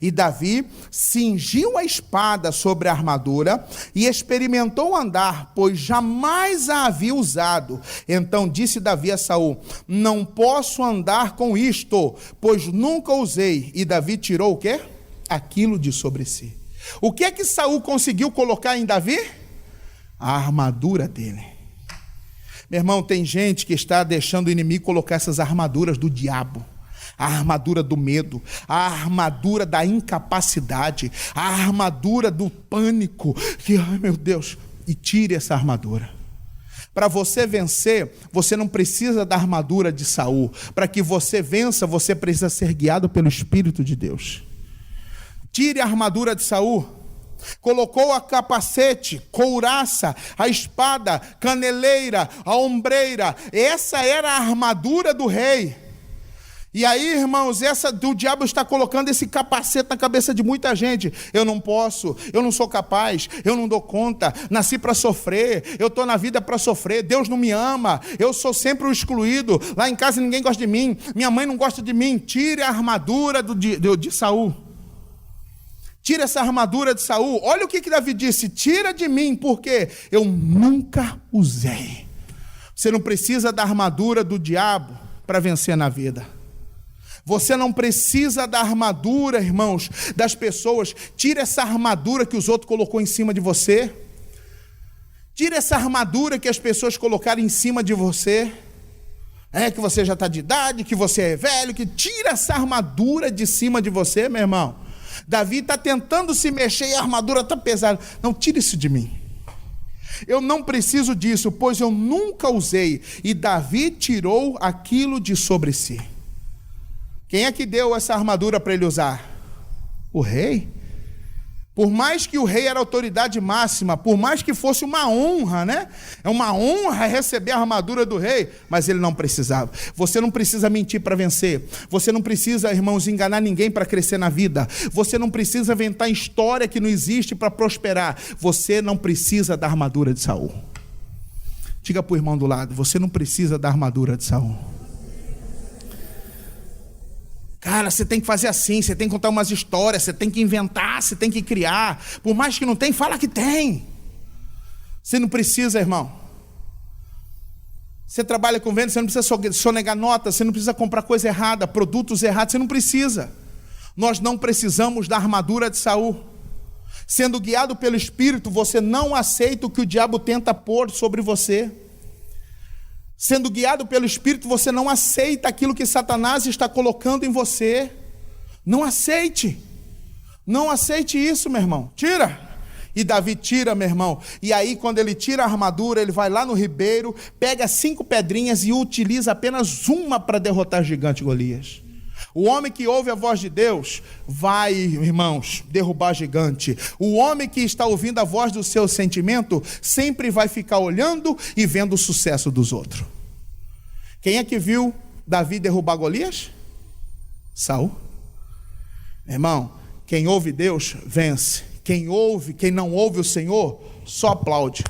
E Davi cingiu a espada sobre a armadura e experimentou andar, pois jamais a havia usado. Então disse Davi a Saul, não posso andar com isto, pois nunca usei. E Davi tirou o quê? Aquilo de sobre si. O que é que Saul conseguiu colocar em Davi? A armadura dele. Meu irmão, tem gente que está deixando o inimigo colocar essas armaduras do diabo. A armadura do medo, a armadura da incapacidade, a armadura do pânico. Que, ai meu Deus, e tire essa armadura. Para você vencer, você não precisa da armadura de Saul. Para que você vença, você precisa ser guiado pelo Espírito de Deus. Tire a armadura de Saul. Colocou a capacete, couraça, a espada, caneleira, a ombreira. Essa era a armadura do rei. E aí, irmãos, o diabo está colocando esse capacete na cabeça de muita gente. Eu não posso, eu não sou capaz, eu não dou conta, nasci para sofrer, eu estou na vida para sofrer, Deus não me ama, eu sou sempre o excluído, lá em casa ninguém gosta de mim, minha mãe não gosta de mim. Tire a armadura de Saul. Tira essa armadura de Saul. Olha o que Davi disse, tira de mim, porque eu nunca usei. Você não precisa da armadura do diabo para vencer na vida. Você não precisa da armadura, irmãos, das pessoas. Tira essa armadura que os outros colocou em cima de você. Tira essa armadura que as pessoas colocaram em cima de você. Que você já está de idade, que você é velho, que tira essa armadura de cima de você, meu irmão. Davi está tentando se mexer e a armadura está pesada. Não, tire isso de mim. Eu não preciso disso, pois eu nunca usei. E Davi tirou aquilo de sobre si. Quem é que deu essa armadura para ele usar? O rei. Por mais que o rei era a autoridade máxima, por mais que fosse uma honra, né? É uma honra receber a armadura do rei, mas ele não precisava. Você não precisa mentir para vencer. Você não precisa, irmãos, enganar ninguém para crescer na vida. Você não precisa inventar história que não existe para prosperar. Você não precisa da armadura de Saul. Diga para o irmão do lado, você não precisa da armadura de Saul. Cara, você tem que fazer assim, você tem que contar umas histórias, você tem que inventar, você tem que criar. Por mais que não tem, fala que tem. Você não precisa, irmão. Você trabalha com venda, você não precisa sonegar nota, você não precisa comprar coisa errada, produtos errados, você não precisa. Nós não precisamos da armadura de Saul. Sendo guiado pelo Espírito, você não aceita o que o diabo tenta pôr sobre você. Sendo guiado pelo Espírito, você não aceita aquilo que Satanás está colocando em você. Não aceite. Não aceite isso, meu irmão. Tira. E Davi tira, meu irmão. E aí, quando ele tira a armadura, ele vai lá no ribeiro, pega 5 pedrinhas e utiliza apenas uma para derrotar o gigante Golias. O homem que ouve a voz de Deus vai, irmãos, derrubar gigante. O homem que está ouvindo a voz do seu sentimento sempre vai ficar olhando e vendo o sucesso dos outros. Quem é que viu Davi derrubar Golias? Saul. Irmão, quem ouve Deus, vence. Quem não ouve o Senhor, só aplaude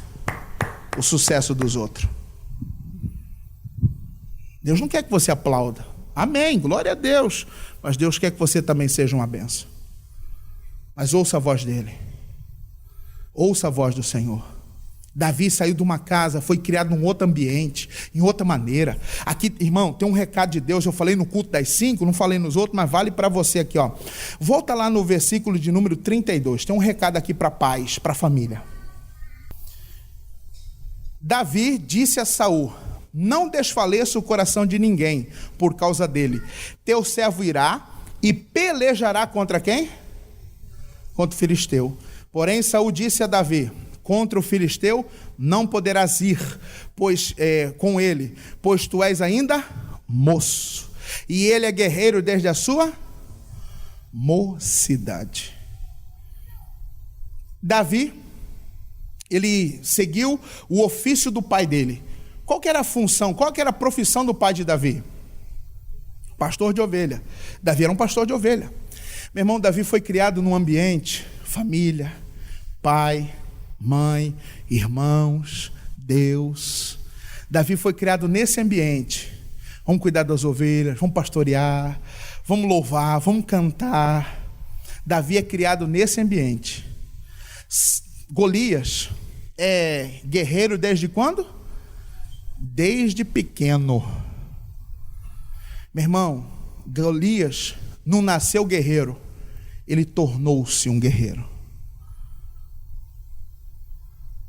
o sucesso dos outros. Deus não quer que você aplauda. Amém, glória a Deus. Mas Deus quer que você também seja uma bênção. Mas ouça a voz dele. Ouça a voz do Senhor. Davi saiu de uma casa, foi criado num outro ambiente, em outra maneira. Aqui, irmão, tem um recado de Deus. Eu falei no culto das 5, não falei nos outros, mas vale para você aqui, ó. Volta lá no versículo de número 32. Tem um recado aqui para pais, para família. Davi disse a Saul: não desfaleça o coração de ninguém por causa dele. Teu servo irá e pelejará contra quem? Contra o filisteu. Porém, Saul disse a Davi: contra o filisteu não poderás ir, com ele, pois tu és ainda moço, e ele é guerreiro desde a sua mocidade. Davi, ele seguiu o ofício do pai dele. Qual que era a função, qual que era a profissão do pai de Davi? Pastor de ovelha. Davi era um pastor de ovelha. Meu irmão, Davi foi criado num ambiente, família, pai, mãe, irmãos, Deus. Davi foi criado nesse ambiente. Vamos cuidar das ovelhas, vamos pastorear, vamos louvar, vamos cantar. Davi é criado nesse ambiente. Golias é guerreiro desde quando? Desde pequeno. Meu irmão, Golias não nasceu guerreiro, ele tornou-se um guerreiro.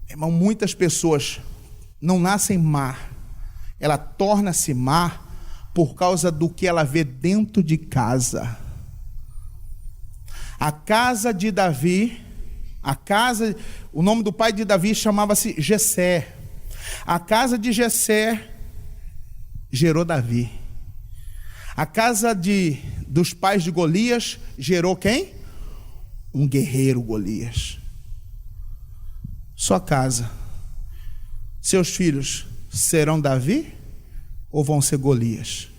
Irmão, muitas pessoas não nascem má, ela torna-se má por causa do que ela vê dentro de casa. A casa de Davi, o nome do pai de Davi chamava-se Jessé. A casa de Jessé gerou Davi. A casa dos pais de Golias gerou quem? Um guerreiro Golias. Sua casa, seus filhos serão Davi ou vão ser Golias?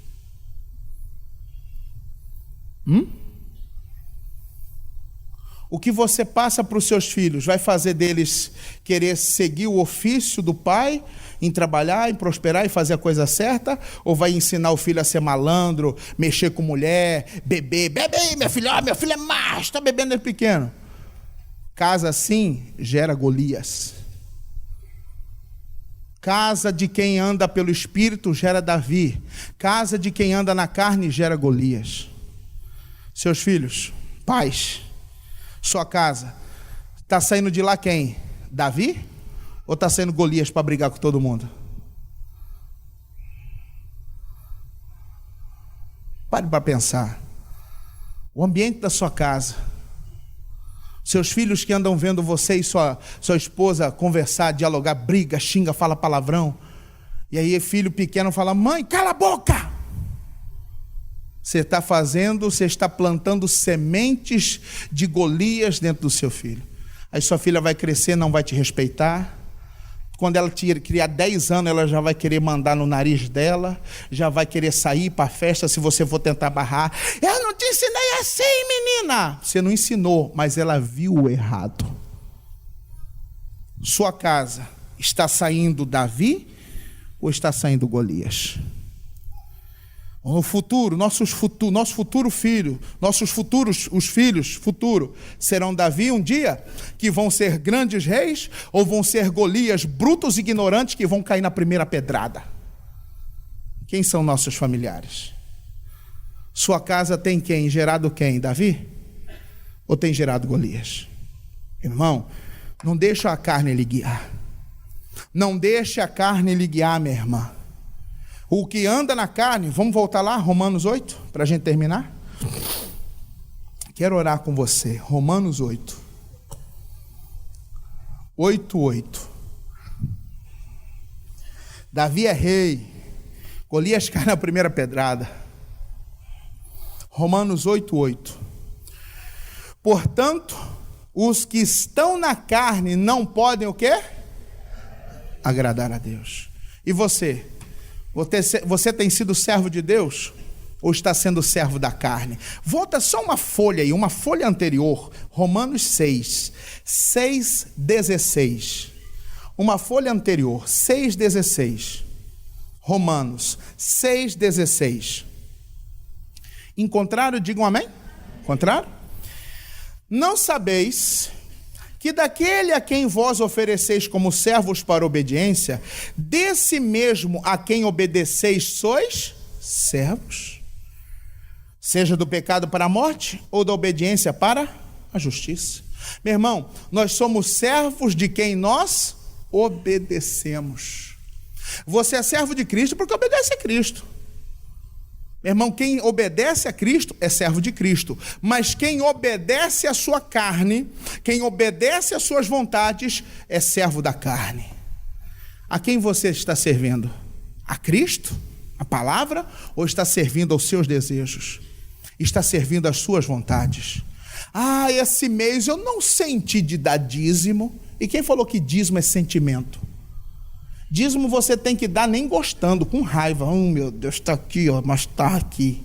O que você passa para os seus filhos vai fazer deles querer seguir o ofício do pai, em trabalhar, em prosperar e fazer a coisa certa? Ou vai ensinar o filho a ser malandro, mexer com mulher, beber? Bebe aí, meu filho é macho, está bebendo desde pequeno. Casa assim gera Golias. Casa de quem anda pelo Espírito gera Davi. Casa de quem anda na carne gera Golias. Seus filhos, pais, sua casa, está saindo de lá quem? Davi? Ou está saindo Golias para brigar com todo mundo? Pare para pensar. O ambiente da sua casa, seus filhos que andam vendo você e sua esposa conversar, dialogar, briga, xinga, fala palavrão, e aí filho pequeno fala: mãe, cala a boca. Você está plantando sementes de Golias dentro do seu filho. Aí sua filha vai crescer, não vai te respeitar. Quando ela criar 10 anos, ela já vai querer mandar no nariz dela, já vai querer sair para a festa se você for tentar barrar. Eu não te ensinei assim, menina. Você não ensinou, mas ela viu o errado. Sua casa está saindo Davi ou está saindo Golias? No futuro, nosso futuro filho, os filhos futuro, serão Davi um dia, que vão ser grandes reis, ou vão ser Golias brutos e ignorantes que vão cair na primeira pedrada? Quem são nossos familiares? Sua casa tem quem? Gerado quem? Davi? Ou tem gerado Golias? Irmão, não deixa a carne lhe guiar. Não deixe a carne lhe guiar, minha irmã. O que anda na carne, vamos voltar lá, Romanos 8, para a gente terminar? Quero orar com você, Romanos 8. 8:8. Davi é rei, Golias cai na primeira pedrada. Romanos 8:8. Portanto, os que estão na carne não podem o quê? Agradar a Deus. E você? Você tem sido servo de Deus? Ou está sendo servo da carne? Volta só uma folha aí, uma folha anterior, Romanos 6:16. Uma folha anterior, 6:16. Romanos 6:16. Encontraram? Digam amém. Encontraram? Não sabeis que daquele a quem vós ofereceis como servos para obediência, desse mesmo a quem obedeceis sois servos? Seja do pecado para a morte, ou da obediência para a justiça. Meu irmão, nós somos servos de quem nós obedecemos. Você é servo de Cristo porque obedece a Cristo. Meu irmão, quem obedece a Cristo é servo de Cristo. Mas quem obedece à sua carne, quem obedece às suas vontades, é servo da carne. A quem você está servindo? A Cristo? A palavra? Ou está servindo aos seus desejos? Está servindo às suas vontades? Ah, esse mês eu não senti de dar dízimo. E quem falou que dízimo é sentimento? Dízimo você tem que dar nem gostando, com raiva. Oh, meu Deus, está aqui, ó, mas está aqui.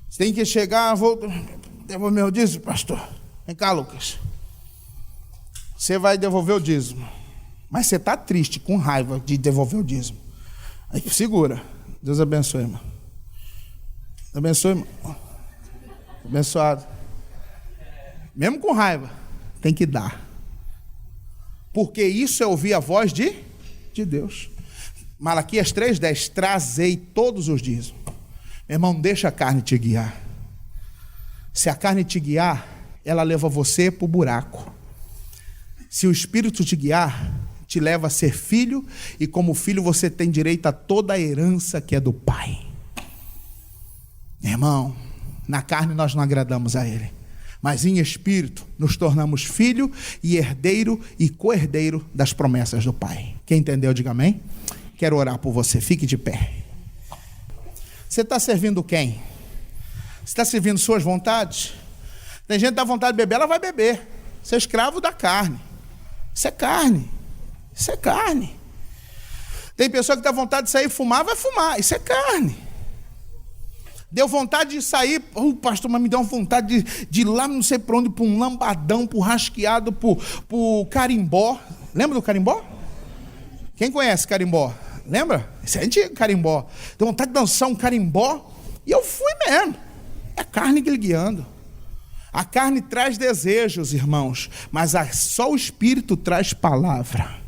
Você tem que chegar, vou devolver meu dízimo, pastor. Vem cá, Lucas. Você vai devolver o dízimo. Mas você está triste, com raiva de devolver o dízimo. Aí segura. Deus abençoe, irmão. Deus abençoe, irmão. Abençoado. Mesmo com raiva, tem que dar. Porque isso é ouvir a voz de Deus. Malaquias 3:10, trazei todos os dízimos. Meu irmão, deixa a carne te guiar. Se a carne te guiar, ela leva você para o buraco. Se o Espírito te guiar, te leva a ser filho, e como filho você tem direito a toda a herança que é do Pai. Meu irmão, na carne nós não agradamos a Ele, mas em espírito nos tornamos filho e herdeiro e co-herdeiro das promessas do Pai. Quem entendeu, diga amém. Quero orar por você, fique de pé. Você está servindo quem? Você está servindo suas vontades? Tem gente que dá vontade de beber, ela vai beber. Você é escravo da carne. Isso é carne. Isso é carne. Tem pessoa que dá vontade de sair e fumar, vai fumar. Isso é carne. Deu vontade de sair, pastor, mas me deu uma vontade de ir lá, não sei para onde, para um lambadão, para o rasqueado, para o carimbó. Lembra do carimbó? Quem conhece carimbó? Lembra? Isso é antigo, carimbó. Deu vontade de dançar um carimbó, e eu fui mesmo. É a carne que ele guiando. A carne traz desejos, irmãos, mas só o Espírito traz palavra.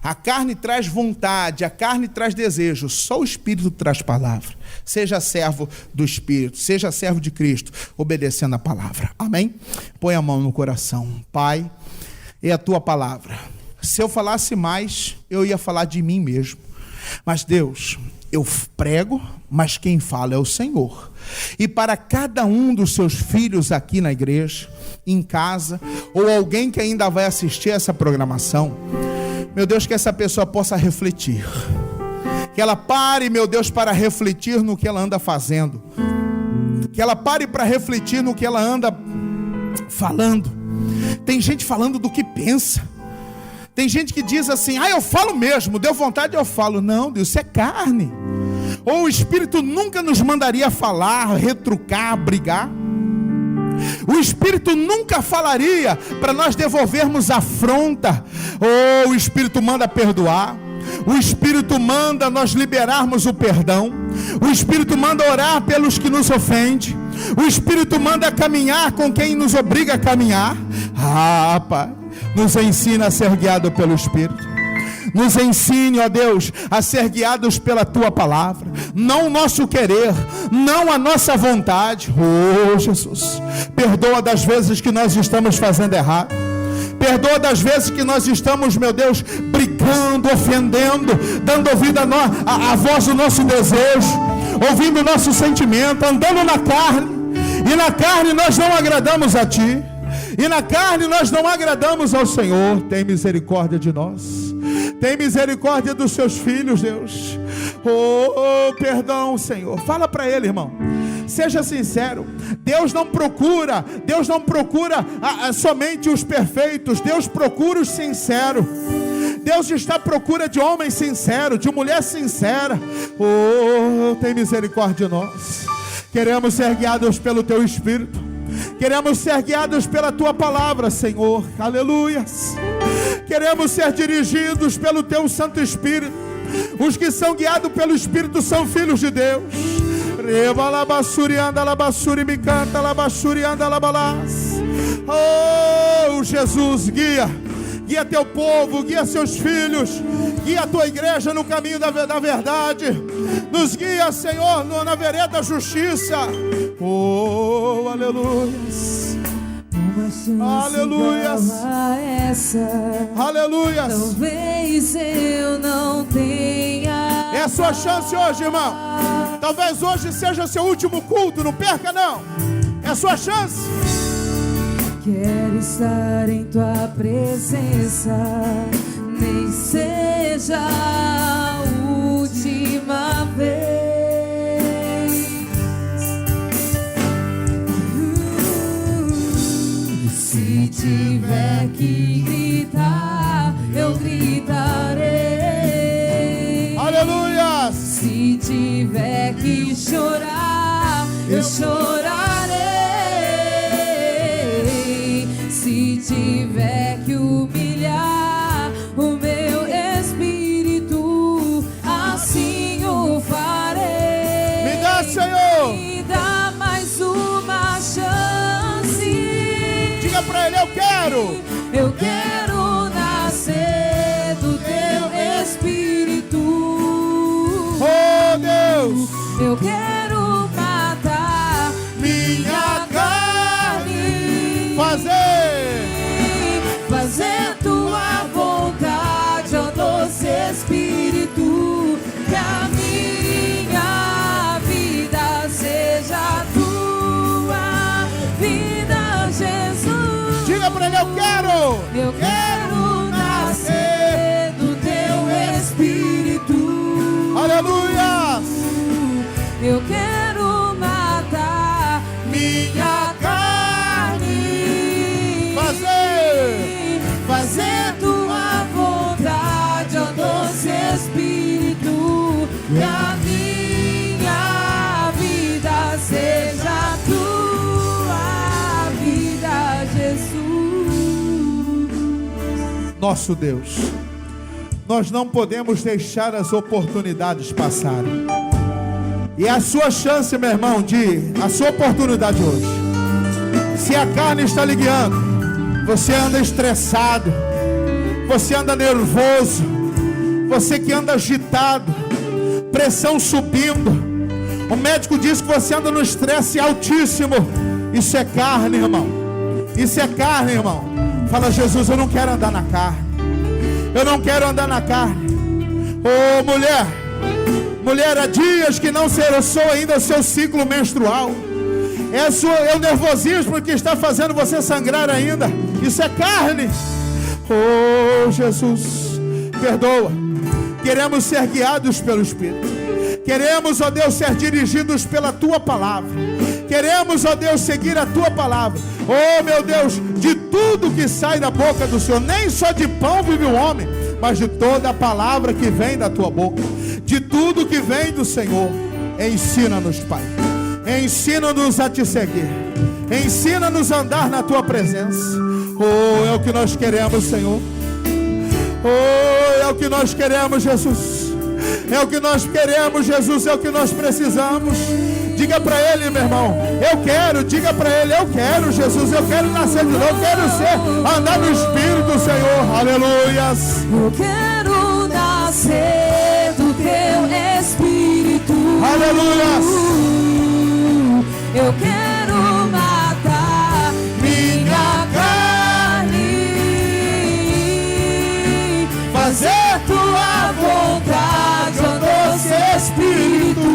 A carne traz vontade, a carne traz desejo, só o Espírito traz palavra. Seja servo do Espírito, seja servo de Cristo, obedecendo a palavra. Amém? Põe a mão no coração. Pai, é a tua palavra. Se eu falasse mais, eu ia falar de mim mesmo. Mas Deus, eu prego, mas quem fala é o Senhor. E para cada um dos seus filhos aqui na igreja, em casa, ou alguém que ainda vai assistir essa programação, meu Deus, que essa pessoa possa refletir. Que ela pare, meu Deus, para refletir no que ela anda fazendo. Que ela pare para refletir no que ela anda falando. Tem gente falando do que pensa. Tem gente que diz assim, eu falo mesmo, deu vontade eu falo. Não, Deus, isso é carne. Ou o Espírito nunca nos mandaria falar, retrucar, brigar. O Espírito nunca falaria para nós devolvermos afronta. O Espírito manda perdoar. O Espírito manda nós liberarmos o perdão. O Espírito manda orar pelos que nos ofendem. O Espírito manda caminhar com quem nos obriga a caminhar. Pai, nos ensina a ser guiado pelo Espírito. Nos ensine, ó Deus, a ser guiados pela Tua palavra. Não o nosso querer, não a nossa vontade. Oh, Jesus, perdoa das vezes que nós estamos fazendo errado. Perdoa das vezes que nós estamos, meu Deus, brigando, ofendendo, dando ouvido à voz do nosso desejo, ouvindo o nosso sentimento, andando na carne. E na carne nós não agradamos a Ti. E na carne nós não agradamos ao Senhor. Tem misericórdia de nós. Tem misericórdia dos Seus filhos, Deus. Oh, perdão, Senhor. Fala para Ele, irmão. Seja sincero. Deus não procura somente os perfeitos. Deus procura os sinceros. Deus está à procura de homem sincero, de mulher sincera. Oh, tem misericórdia de nós. Queremos ser guiados pelo Teu Espírito. Queremos ser guiados pela Tua palavra, Senhor. Aleluias. Queremos ser dirigidos pelo Teu Santo Espírito. Os que são guiados pelo Espírito são filhos de Deus. Oh, Jesus, guia Teu povo, guia Seus filhos, guia a Tua igreja no caminho da verdade. Nos guia, Senhor, na vereda da justiça. Oh, aleluias. Aleluias. Aleluias. Talvez eu não tenha. É a sua chance hoje, irmão. Talvez hoje seja seu último culto. Não perca, não. É a sua chance. Quero estar em Tua presença, nem seja a última vez. Se tiver que gritar, eu gritarei. Aleluia! Se tiver que chorar, eu chorarei. Se tiver que humilhar o meu espírito, assim o farei. Me dá, Senhor. Me dá mais uma chance. Diga pra Ele, eu quero. Eu quero nascer do Teu Espírito. Oh, Deus. Eu quero matar minha carne. Fazer Tua vontade, ó doce Espírito. Que a minha vida seja Tua vida, Jesus. Diga pra Ele, eu quero. Eu quero nascer do Teu Espírito. Aleluia. Eu quero matar minha carne. Fazer Tua vontade, ó doce Espírito. Que a minha vida seja Tua vida, Jesus. Nosso Deus, nós não podemos deixar as oportunidades passarem. E a sua chance, meu irmão, a sua oportunidade hoje. Se a carne está lhe guiando, você anda estressado, você anda nervoso, você que anda agitado, pressão subindo, o médico diz que você anda no estresse altíssimo. Isso é carne, irmão. Isso é carne, irmão. Fala, Jesus, eu não quero andar na carne. Eu não quero andar na carne. Ô, mulher, há dias que não cessou ainda o seu ciclo menstrual. É o nervosismo que está fazendo você sangrar ainda. Isso é carne. Oh, Jesus, perdoa. Queremos ser guiados pelo Espírito. Queremos, ó Deus, ser dirigidos pela Tua palavra. Queremos, ó Deus, seguir a Tua palavra. Oh, meu Deus, de tudo que sai da boca do Senhor, nem só de pão vive o homem, mas de toda a palavra que vem da Tua boca, de tudo que vem do Senhor. Ensina-nos, Pai. Ensina-nos a Te seguir. Ensina-nos a andar na Tua presença. Oh, é o que nós queremos, Senhor. Oh, é o que nós queremos, Jesus. É o que nós queremos, Jesus. É o que nós precisamos. Diga para Ele, meu irmão, eu quero. Diga para Ele, eu quero, Jesus. Eu quero nascer de novo. Eu quero andar no Espírito, Senhor. Aleluias. Eu quero nascer do teu Espírito. Aleluia! Eu quero matar minha carne, fazer tua vontade, ó doce Espírito,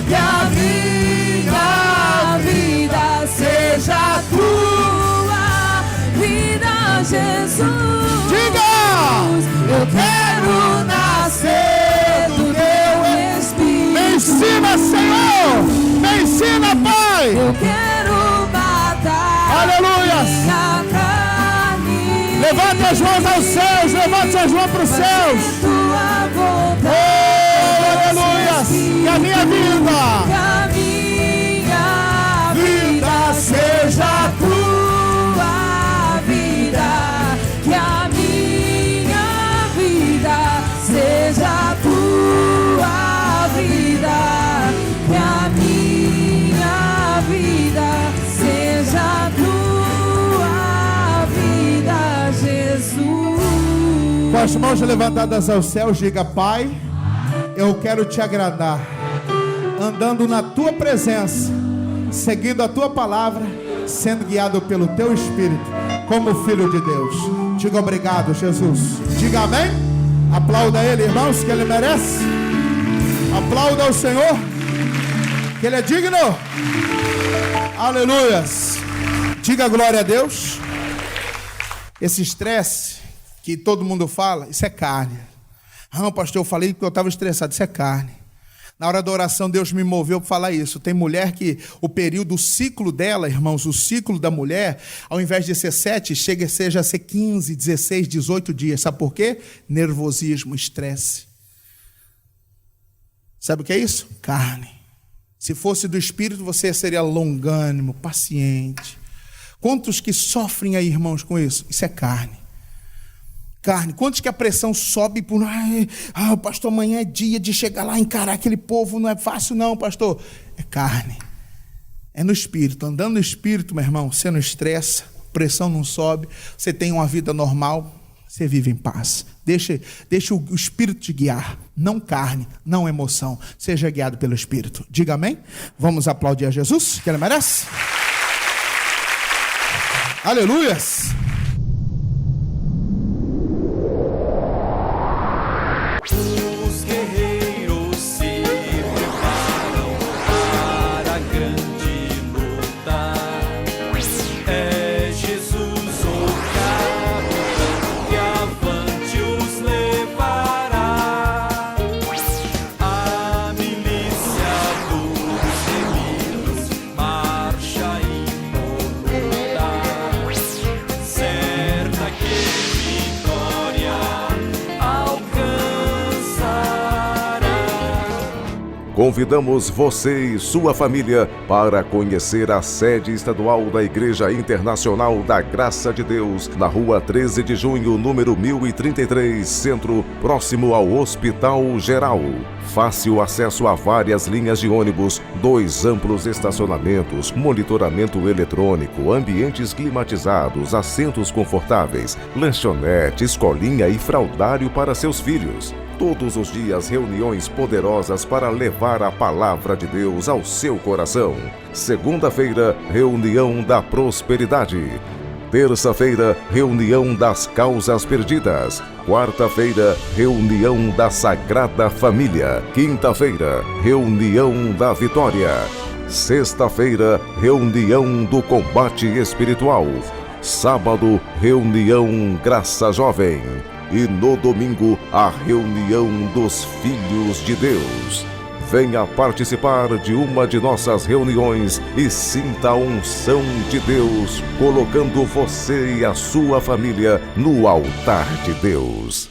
que a minha vida seja tua vida, Jesus. Diga! Eu quero nascer do teu Espírito. Me ensina, Senhor! Me ensina, Pai! Eu quero matar Aleluias! minha carne. Levante as mãos aos céus, levante as mãos para os céus. Tua vontade, Oh, aleluias! Que a minha vida, que a minha vida seja tua vida, que a minha vida seja tua vida, que a minha vida seja tua vida, Jesus. com as mãos levantadas aos céus, diga: Pai, eu quero te agradar, andando na tua presença, seguindo a tua palavra, sendo guiado pelo teu Espírito, como filho de Deus. Diga obrigado, Jesus. Diga amém. Aplauda ele, irmãos, que ele merece. Aplauda o Senhor, que ele é digno. Aleluias. Diga glória a Deus. Esse estresse que todo mundo fala, isso é carne. Não, pastor, eu falei que eu estava estressado. Isso é carne. Na hora da oração, Deus me moveu para falar isso. Tem mulher que o período, o ciclo dela, irmãos, o ciclo da mulher, ao invés de ser 7, seja a ser 15, 16, 18 dias. Sabe por quê? Nervosismo, estresse. Sabe o que é isso? Carne. Se fosse do Espírito, você seria longânimo, paciente. Quantos que sofrem aí, irmãos, com isso? Isso é carne. Carne. Quantos que a pressão sobe por... pastor, amanhã é dia de chegar lá e encarar aquele povo. Não é fácil não, pastor. É carne. É no Espírito. Andando no Espírito, meu irmão, você não estressa, pressão não sobe, você tem uma vida normal, você vive em paz. Deixa o Espírito te guiar. Não carne, não emoção. Seja guiado pelo Espírito. Diga amém. Vamos aplaudir a Jesus, que ele merece. Aleluias. Os guerreiros se preparam para a grande luta. É Jesus o capitão que avante os levará. A milícia dos remidos marcha imoluta, certa que vitória Convidamos você e sua família para conhecer a sede estadual da Igreja Internacional da Graça de Deus, na Rua 13 de Junho, número 1033, Centro, próximo ao Hospital Geral. Fácil acesso a várias linhas de ônibus, 2 amplos estacionamentos, monitoramento eletrônico, ambientes climatizados, assentos confortáveis, lanchonete, escolinha e fraldário para seus filhos. Todos os dias, reuniões poderosas para levar a palavra de Deus ao seu coração. Segunda-feira, reunião da prosperidade. Terça-feira, reunião das causas perdidas. Quarta-feira, reunião da Sagrada Família. Quinta-feira, reunião da vitória. Sexta-feira, reunião do combate espiritual. Sábado, reunião Graça Jovem. E no domingo, a reunião dos Filhos de Deus. Venha participar de uma de nossas reuniões e sinta a unção de Deus, colocando você e a sua família no altar de Deus.